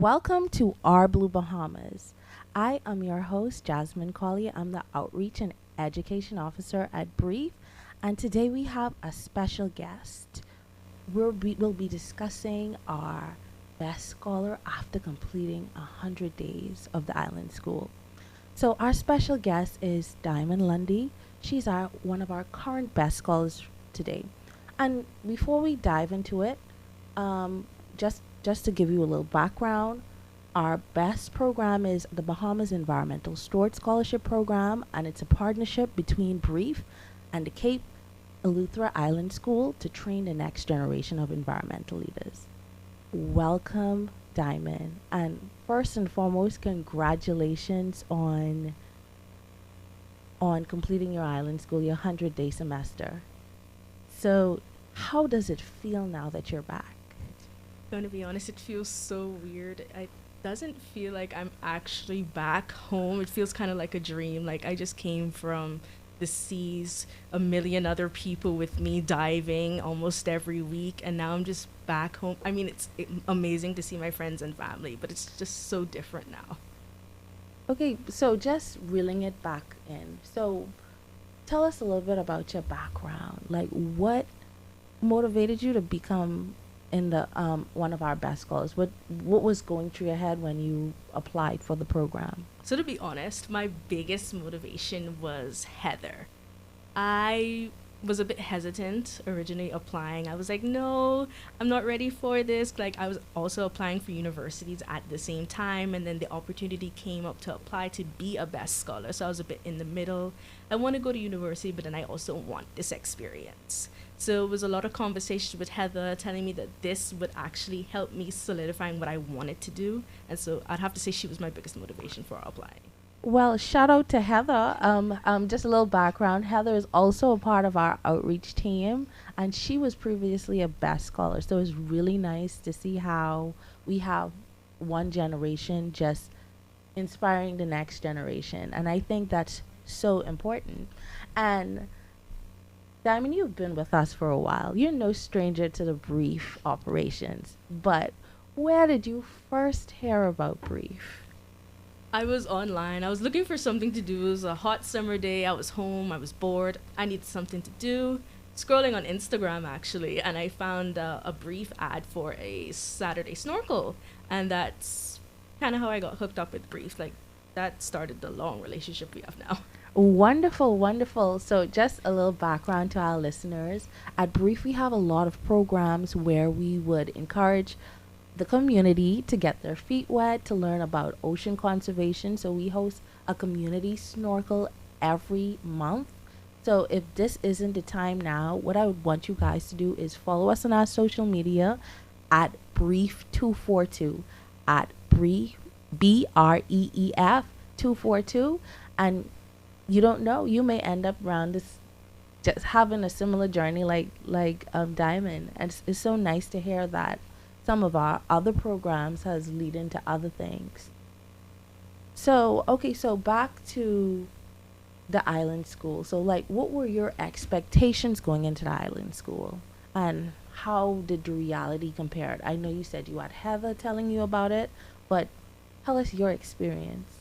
Welcome to Our Blue Bahamas. I am your host, Jasmine Colley. I'm the Outreach and Education Officer at Brief, and today we have a special guest. We'll be discussing our best scholar after completing 100 days of the island school. So, our special guest is Diamond Lundy. She's one of our current best scholars today. And before we dive into it, um, just to give you a little background, our best program is the Bahamas Environmental Steward Scholarship Program, and it's a partnership between Brief and the Cape Eleuthera Island School to train the next generation of environmental leaders. Welcome, Diamond, and first and foremost, congratulations on completing your island school, your 100-day semester. So, how does it feel now that you're back? Going to be honest, it feels so weird. It doesn't feel like I'm actually back home. It feels kind of like a dream. Like I just came from the seas, a million other people with me diving almost every week, and now I'm just back home. I mean, it's amazing to see my friends and family, but it's just so different now. Okay, so just reeling it back in. So, tell us a little bit about your background. Like, what motivated you to become in the one of our best scholars? What was going through your head when you applied for the program? So to be honest, my biggest motivation was Heather. I was a bit hesitant originally applying. I was like, no, I'm not ready for this. Like I was also applying for universities at the same time, and then the opportunity came up to apply to be a best scholar. So I was a bit in the middle. I want to go to university, but then I also want this experience. So it was a lot of conversations with Heather telling me that this would actually help me solidifying what I wanted to do. And so I'd have to say she was my biggest motivation for applying. Well, shout out to Heather. Just a little background. Heather is also a part of our outreach team, and she was previously a best scholar. So it's really nice to see how we have one generation just inspiring the next generation, and I think that's so important. And Diamond, you've been with us for a while. You're no stranger to the Brief operations, but where did you first hear about Brief? I was online. I was looking for something to do. It was a hot summer day. I was home. I was bored. I needed something to do. Scrolling on Instagram, actually, and I found a brief ad for a Saturday snorkel. And that's kind of how I got hooked up with Brief. Like, that started the long relationship we have now. Wonderful, wonderful. So, just a little background to our listeners. At Brief, we have a lot of programs where we would encourage the community to get their feet wet, to learn about ocean conservation. So, we host a community snorkel every month. So, if this isn't the time now, what I would want you guys to do is follow us on our social media at Brief242, at BREEF 242. And you don't know, you may end up around this just having a similar journey like Diamond, and it's so nice to hear that some of our other programs has lead into other things. So okay, so back to the island school. So like, what were your expectations going into the island school, and how did the reality compare? I know you said you had Heather telling you about it, but tell us your experience.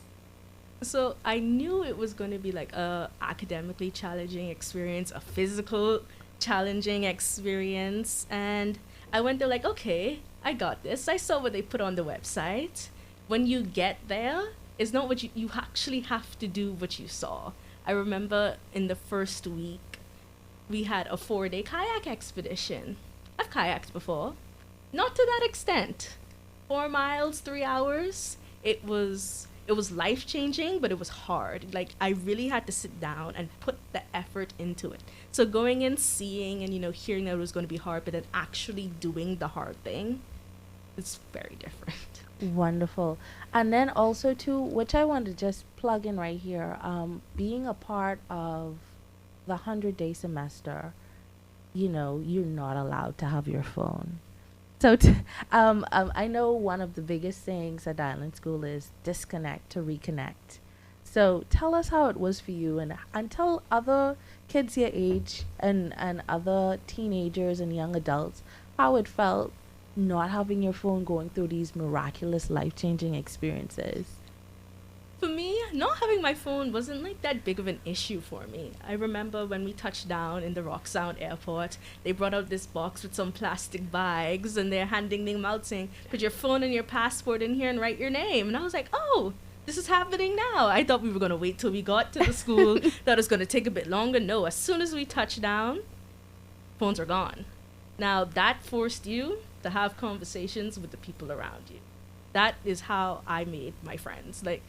So I knew it was going to be like a academically challenging experience, a physical challenging experience, and I went there like, okay, I got this. I saw what they put on the website. When you get there, it's not what you actually have to do what you saw. I remember in the first week, we had a 4-day kayak expedition. I've kayaked before, not to that extent. 4 miles, 3 hours. It was life changing, but it was hard. Like I really had to sit down and put the effort into it. So going in, seeing, and hearing that it was going to be hard, but then actually doing the hard thing, it's very different. Wonderful. And then also too, which I want to just plug in right here, being a part of the 100-day semester, you're not allowed to have your phone. So, I know one of the biggest things at Island School is disconnect to reconnect. So, tell us how it was for you, and tell other kids your age and other teenagers and young adults how it felt not having your phone going through these miraculous life changing experiences? For me, not having my phone wasn't like that big of an issue for me. I remember when we touched down in the Rock Sound airport, they brought out this box with some plastic bags and they're handing them out saying, put your phone and your passport in here and write your name. And I was like, oh, this is happening now. I thought we were going to wait till we got to the school, that it was going to take a bit longer. No, as soon as we touched down, phones are gone. Now, that forced you to have conversations with the people around you. That is how I made my friends. Like,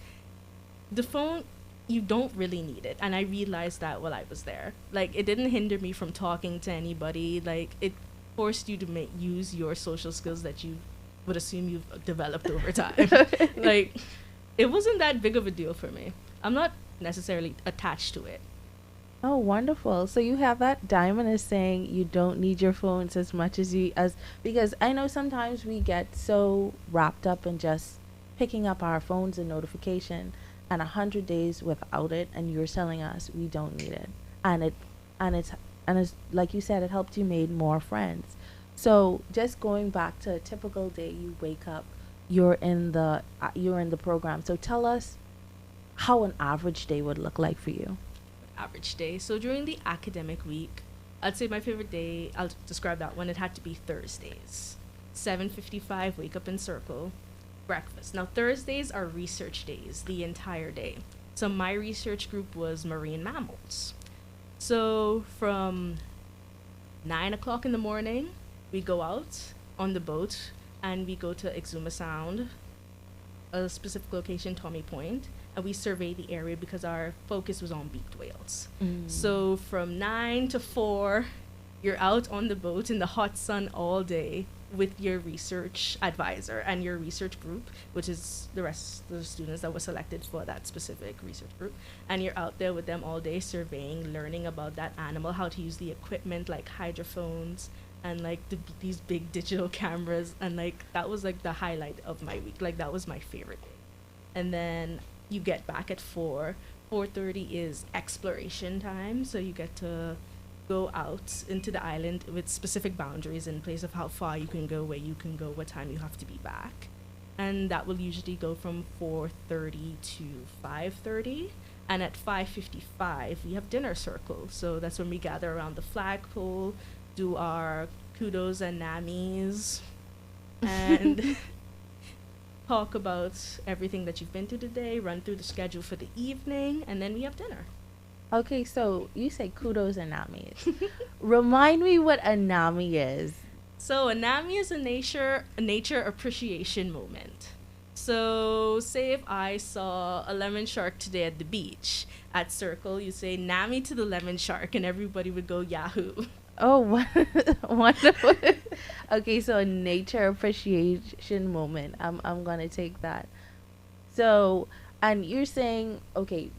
the phone, you don't really need it, and I realized that while I was there. Like, it didn't hinder me from talking to anybody. Like, it forced you to use your social skills that you would assume you've developed over time. Like, it wasn't that big of a deal for me. I'm not necessarily attached to it. Oh, wonderful. So you have that diamond is saying you don't need your phones as much as because I know sometimes we get so wrapped up in just picking up our phones and notification and 100 days without it, and you're telling us we don't need it. And it and it's and it's like you said, it helped you made more friends. So just going back to a typical day, you wake up, you're in the program. So tell us how an average day would look like for you. Average day. So during the academic week, I'd say my favorite day, I'll describe that one, it had to be Thursdays. 7:55, wake up in circle, breakfast. Now Thursdays are research days the entire day. So my research group was marine mammals. So from 9 o'clock in the morning, we go out on the boat and we go to Exuma Sound, a specific location, Tommy Point, and we survey the area because our focus was on beaked whales. So from 9 to 4, you're out on the boat in the hot sun all day with your research advisor and your research group, which is the rest of the students that were selected for that specific research group. And you're out there with them all day surveying, learning about that animal, how to use the equipment like hydrophones and like these big digital cameras. And like that was like the highlight of my week. Like that was my favorite day. And then you get back at 4. 4:30 is exploration time, so you get to go out into the island with specific boundaries in place of how far you can go, where you can go, what time you have to be back. And that will usually go from 4:30 to 5:30. And at 5:55, we have dinner circle. So that's when we gather around the flagpole, do our kudos and namis, and talk about everything that you've been through today, run through the schedule for the evening, and then we have dinner. Okay, so you say kudos and namis. Remind me what a nami is. So a nami is a nature appreciation moment. So say if I saw a lemon shark today at the beach, at Circle, you say nami to the lemon shark, and everybody would go Yahoo. Oh, wonderful. Okay, so a nature appreciation moment. I'm gonna take that. So, and you're saying, okay,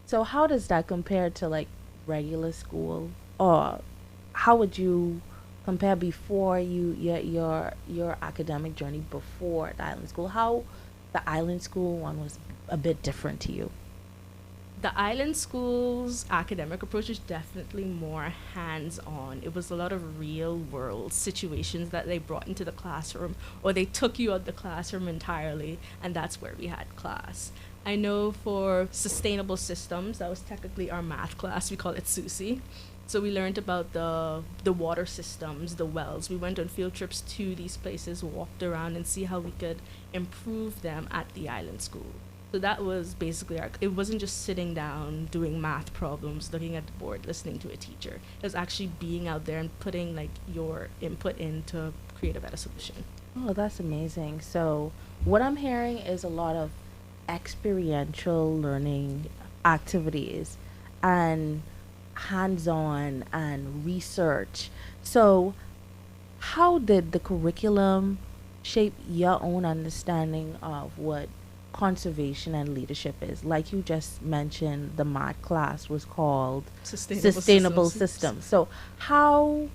so how does that compare to like regular school? Or how would you compare before your academic journey before the island school? How the island school one was a bit different to you? The island school's academic approach is definitely more hands-on. It was a lot of real-world situations that they brought into the classroom, or they took you out the classroom entirely, and that's where we had class. I know for sustainable systems, that was technically our math class. We call it SUSI. So we learned about the water systems, the wells. We went on field trips to these places, walked around, and see how we could improve them at the island school. So that was basically it wasn't just sitting down, doing math problems, looking at the board, listening to a teacher. It was actually being out there and putting like your input in to create a better solution. Oh, that's amazing. So what I'm hearing is a lot of experiential learning activities and hands-on and research. So how did the curriculum shape your own understanding of what conservation and leadership is? Like you just mentioned, the math class was called sustainable systems. So how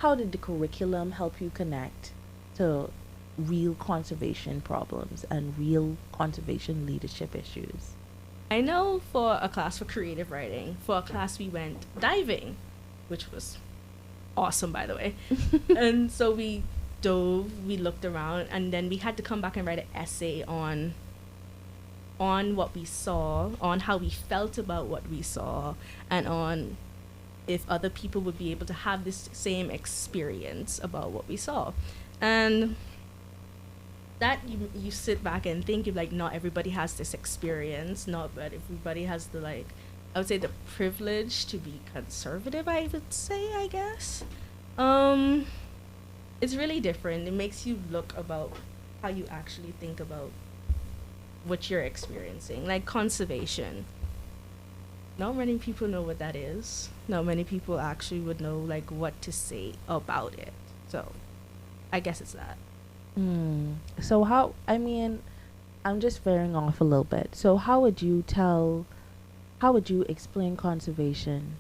did the curriculum help you connect to real conservation problems and real conservation leadership issues? I know for a class for creative writing, for a class we went diving, which was awesome, by the way. And so we dove, we looked around, and then we had to come back and write an essay on what we saw, on how we felt about what we saw, and on if other people would be able to have this same experience about what we saw. And that you sit back and think, you're like, not everybody has this experience, not but everybody has the, like, I would say, the privilege to be conservative, I would say, I guess. um it's really different. It makes you look about how you actually think about what you're experiencing, like conservation. Not many people know what that is. Not many people actually would know like what to say about it. So I guess it's that. So how, I mean, I'm just veering off a little bit. So how would you explain conservation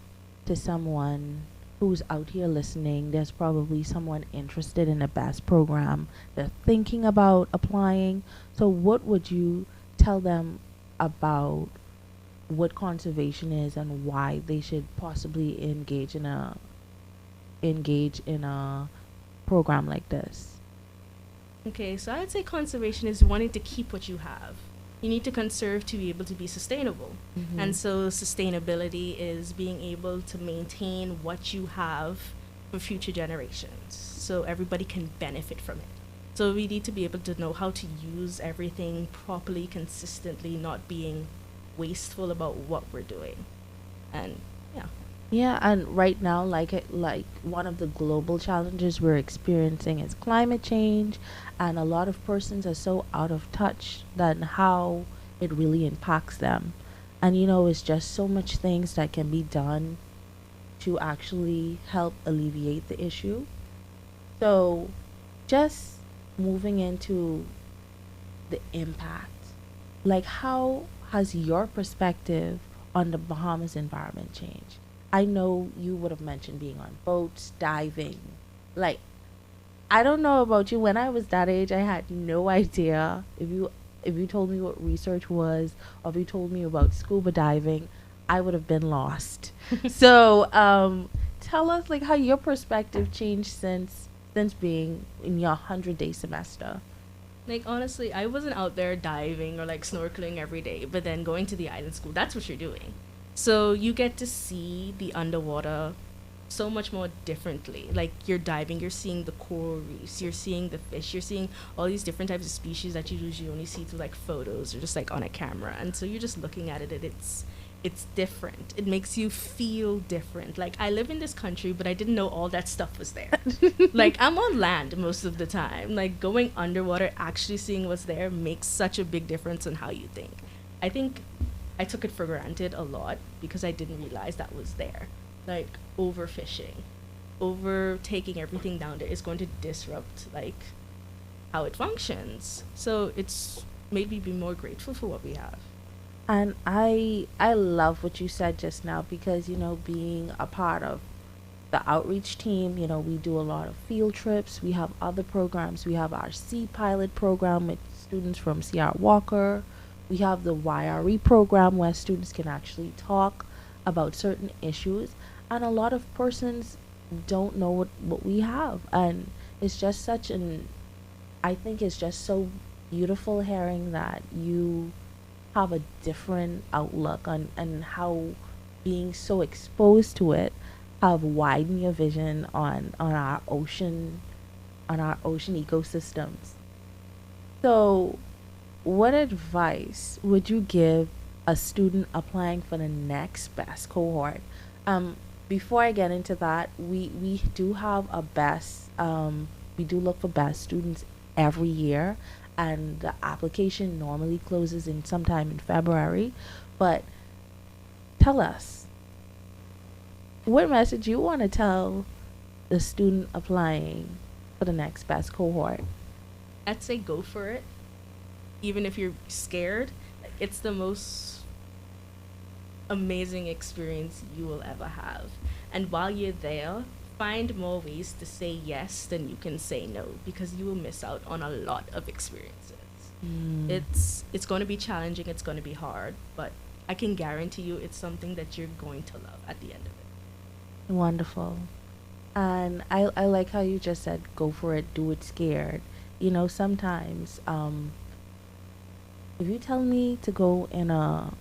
to someone who's out here listening? There's probably someone interested in a BAS program. They're thinking about applying. So what would you tell them about what conservation is and why they should possibly engage in a program like this? Okay, so I'd say conservation is wanting to keep what you have. You need to conserve to be able to be sustainable. And so sustainability is being able to maintain what you have for future generations so everybody can benefit from it. So we need to be able to know how to use everything properly, consistently, not being wasteful about what we're doing. And yeah. Yeah, and right now, like one of the global challenges we're experiencing is climate change, and a lot of persons are so out of touch than how it really impacts them. And it's just so much things that can be done to actually help alleviate the issue. So, just moving into the impact, like how has your perspective on the Bahamas environment changed? I know you would have mentioned being on boats, diving. Like, I don't know about you. When I was that age, I had no idea. If you told me what research was, or if you told me about scuba diving, I would have been lost. So, tell us like how your perspective changed since being in your 100-day semester. Like honestly, I wasn't out there diving or like snorkeling every day, but then going to the island school, that's what you're doing. So you get to see the underwater so much more differently. Like you're diving, you're seeing the coral reefs, you're seeing the fish, you're seeing all these different types of species that you usually only see through like photos or just like on a camera. And so you're just looking at it and it's different. It makes you feel different. Like I live in this country, but I didn't know all that stuff was there. Like I'm on land most of the time. Like going underwater, actually seeing what's there makes such a big difference in how you think. I think I took it for granted a lot because I didn't realize that was there. Like overfishing, overtaking everything down there is going to disrupt like how it functions. So it's made me be more grateful for what we have. And I love what you said just now because being a part of the outreach team, we do a lot of field trips. We have other programs. We have our Sea Pilot program with students from CR Walker. We have the YRE program where students can actually talk about certain issues. And a lot of persons don't know what we have. And it's just I think it's just so beautiful hearing that you have a different outlook on and how being so exposed to it have widened your vision on our ocean ecosystems. So what advice would you give a student applying for the next best cohort? Before I get into that, we do have a best we do look for best students every year, and the application normally closes in sometime in February. But tell us, what message you want to tell the student applying for the next best cohort? I'd say go for it. Even if you're scared, it's the most amazing experience you will ever have. And while you're there, find more ways to say yes than you can say no because you will miss out on a lot of experiences. It's going to be challenging, it's going to be hard, but I can guarantee you it's something that you're going to love at the end of it. Wonderful. And I like how you just said, go for it, do it scared. Sometimes if you tell me to go in a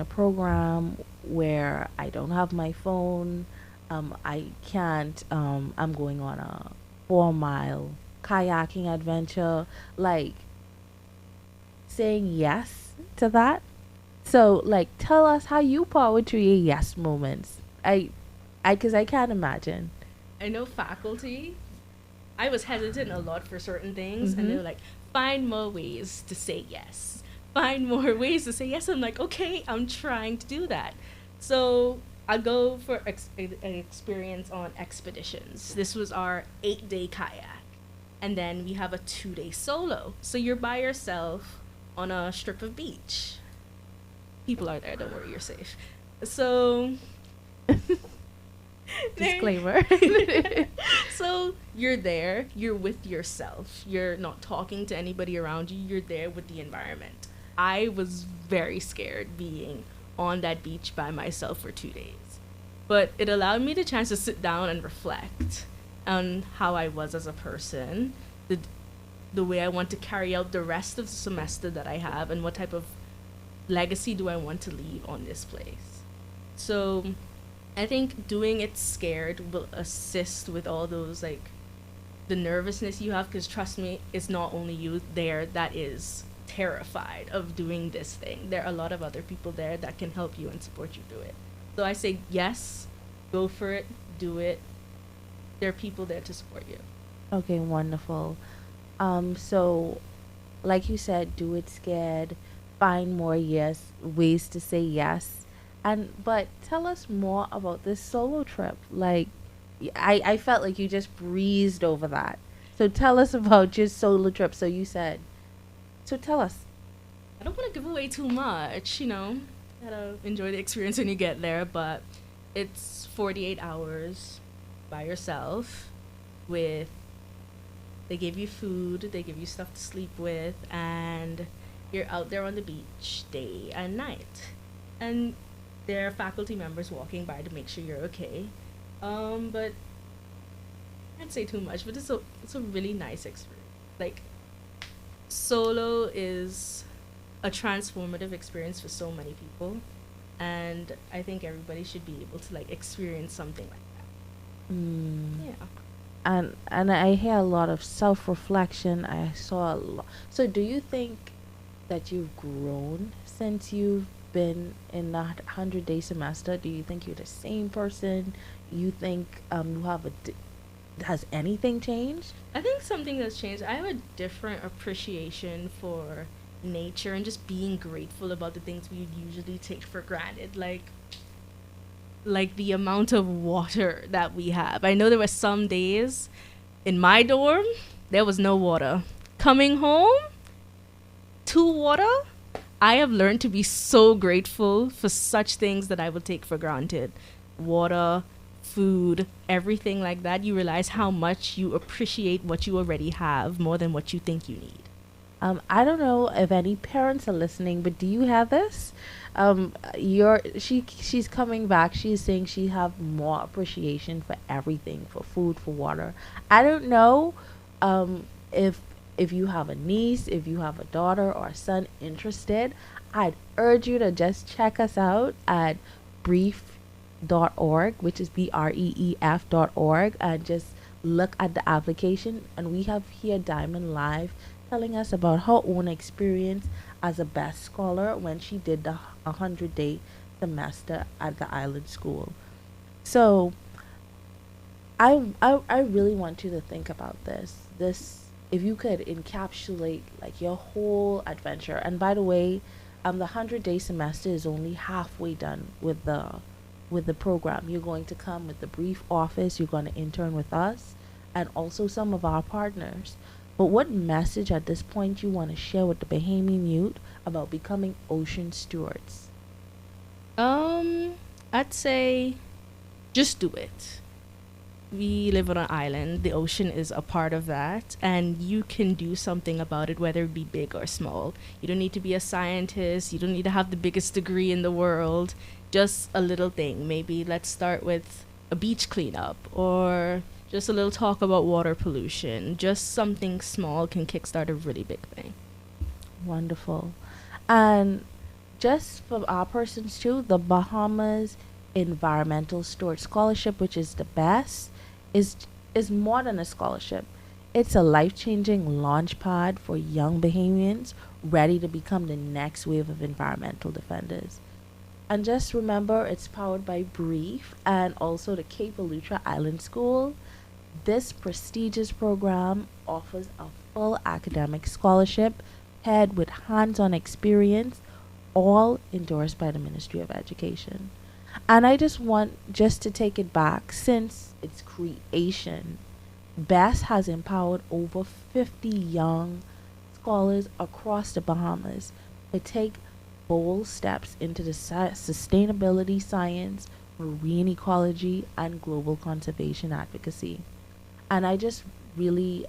program where I don't have my phone, I can't, I'm going on a 4 mile kayaking adventure, like saying yes to that. So, like, tell us how you power through your yes moments. Cause I can't imagine. I know faculty, I was hesitant a lot for certain things, and they Mm-hmm. were like, find more ways to say yes. Find more ways to say yes. I'm like, okay, I'm trying to do that. So I go for an experience on expeditions. This was our 8-day kayak. And then we have a 2-day solo. So you're by yourself on a strip of beach. People are there, don't worry, you're safe. So there, Disclaimer. so you're there, you're with yourself. You're not talking to anybody around you. You're there with the environment. I was very scared being on that beach by myself for 2 days. But it allowed me the chance to sit down and reflect on how I was as a person, the the way I want to carry out the rest of the semester that I have, and what type of legacy do I want to leave on this place. So I think doing it scared will assist with all those, like, the nervousness you have, because trust me, it's not only you there that is terrified of doing this thing. There are a lot of other people there that can help you and support you through it. So I say yes, go for it, do it. There are people there to support you. Okay, wonderful. So like you said, do it scared, find more yes, ways to say yes. And but tell us more about this solo trip. Like I felt like you just breezed over that. So tell us about your solo trip. So you said. So tell us. I don't want to give away too much, you know. Gotta enjoy the experience when you get there, but it's 48 hours by yourself with, they give you food, they give you stuff to sleep with, and you're out there on the beach day and night. And there are faculty members walking by to make sure you're okay. But I can't say too much, but it's a really nice experience. Like, solo is a transformative experience for so many people, and I think everybody should be able to, like, experience something like Mm. that. Yeah. And I hear a lot of self reflection. I saw a lot. So do you think that you've grown since you've been in that 100-day semester? Do you think you're the same person? You think you have has anything changed? I think something that's changed. I have a different appreciation for nature and just being grateful about the things we usually take for granted. Like the amount of water that we have. I know there were some days in my dorm there was no water. Coming home to water, I have learned to be so grateful for such things that I would take for granted. Water, food, everything like that. You realize how much you appreciate what you already have more than what you think you need. I don't know if any parents are listening, but do you have this? She's coming back. She's saying she have more appreciation for everything, for food, for water. I don't know, if you have a niece, if you have a daughter or a son interested, I'd urge you to just check us out at brief.org, which is breef.org, and just look at the application. And we have here Diamond Live telling us about her own experience as a best scholar when she did the 100-day semester at the island school. So I really want you to think about this, if you could encapsulate like your whole adventure. And by the way, the 100-day semester is only halfway done with the program. You're going to come with the brief office, you're going to intern with us and also some of our partners. But what message at this point you want to share with the Bahamian youth about becoming ocean stewards? I'd say just do it. We live on an island. The ocean is a part of that, and you can do something about it, whether it be big or small. You don't need to be a scientist. You don't need to have the biggest degree in the world. Just a little thing. Maybe let's start with a beach cleanup, or just a little talk about water pollution. Just something small can kickstart a really big thing. Wonderful. And just for our persons too, the Bahamas Environmental Steward Scholarship, which is the best, is is more than a scholarship. It's a life-changing launch pad for young Bahamians ready to become the next wave of environmental defenders. And just remember, it's powered by Brief and also the Cape Elutra Island School. This prestigious program offers a full academic scholarship paired with hands on experience, all endorsed by the Ministry of Education. And I just want just to take it back since its creation, BESS has empowered over 50 young scholars across the Bahamas to take bold steps into the sustainability science, marine ecology, and global conservation advocacy. And I'm just really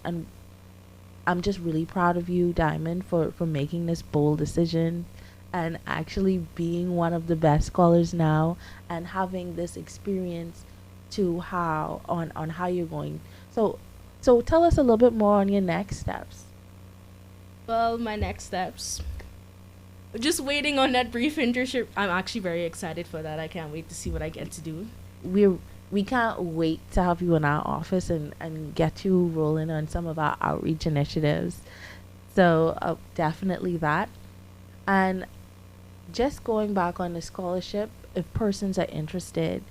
proud of you, Diamond, for making this bold decision and actually being one of the best scholars now and having this experience to how on how you're going. So so tell us a little bit more on your next steps. Well, my next steps. Just waiting on that brief internship. I'm actually very excited for that. I can't wait to see what I get to do. we we can't wait to have you in our office and get you rolling on some of our outreach initiatives. So definitely that. And just going back on the scholarship, if persons are interested,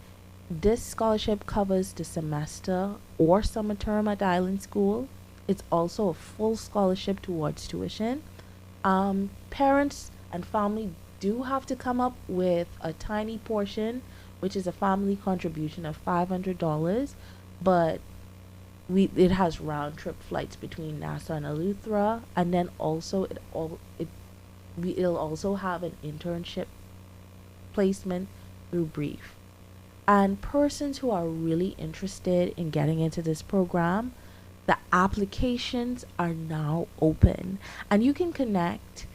this scholarship covers the semester or summer term at the island school. It's also a full scholarship towards tuition. Parents and family do have to come up with a tiny portion, which is a family contribution of $500, but it has round trip flights between Nassau and Eleuthera, and then also it'll also have an internship placement through Brief. And persons who are really interested in getting into this program, the applications are now open, and you can connect.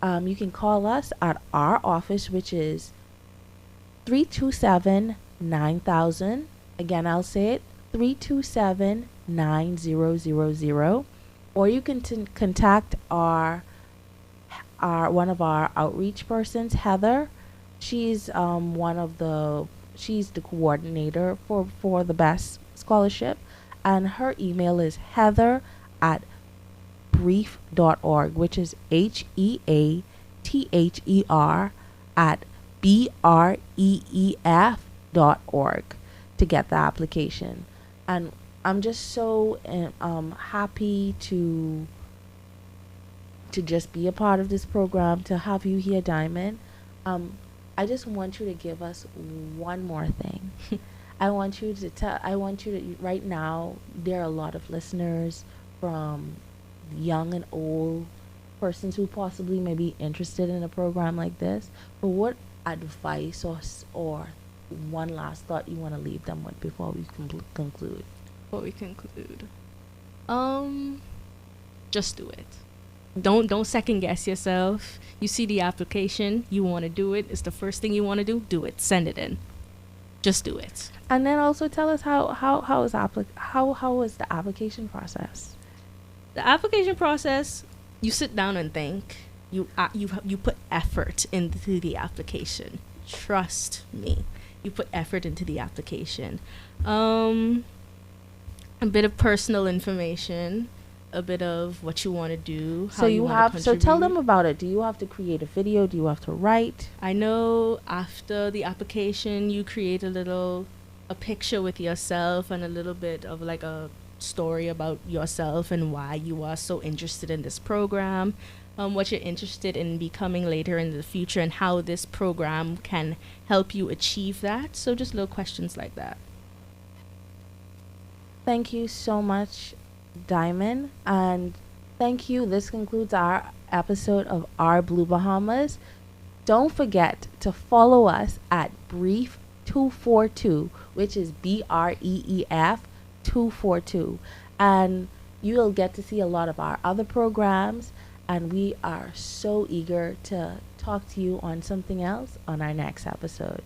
You can call us at our office, which is 327-9000. Again, I'll say it, 327-9000. Or you can contact our one of our outreach persons, Heather. She's she's the coordinator for the BEST scholarship, and her email is heather at brief.org, which is HEATHER at BREEF.org to get the application. And I'm just so happy to just be a part of this program, to have you here, Diamond. I just want you to give us one more thing. I want you to, right now, there are a lot of listeners from young and old, persons who possibly may be interested in a program like this. But what advice or one last thought you want to leave them with before we conclude? Before we conclude, just do it. Don't second guess yourself. You see the application, you want to do it. It's the first thing you want to do. Do it. Send it in. Just do it. And then also tell us how is the application process? The application process, you sit down and think. You put effort into the application. Trust me. You put effort into the application. A bit of personal information, a bit of what you want to do. So so tell them about it. Do you have to create a video? Do you have to write? I know after the application, you create a picture with yourself and a little bit of like a story about yourself and why you are so interested in this program, what you're interested in becoming later in the future, and how this program can help you achieve that. So just little questions like that. Thank you so much, Diamond. And thank you. This concludes our episode of Our Blue Bahamas. Don't forget to follow us at Brief242, which is BREEF 242. And you'll get to see a lot of our other programs. And we are so eager to talk to you on something else on our next episode.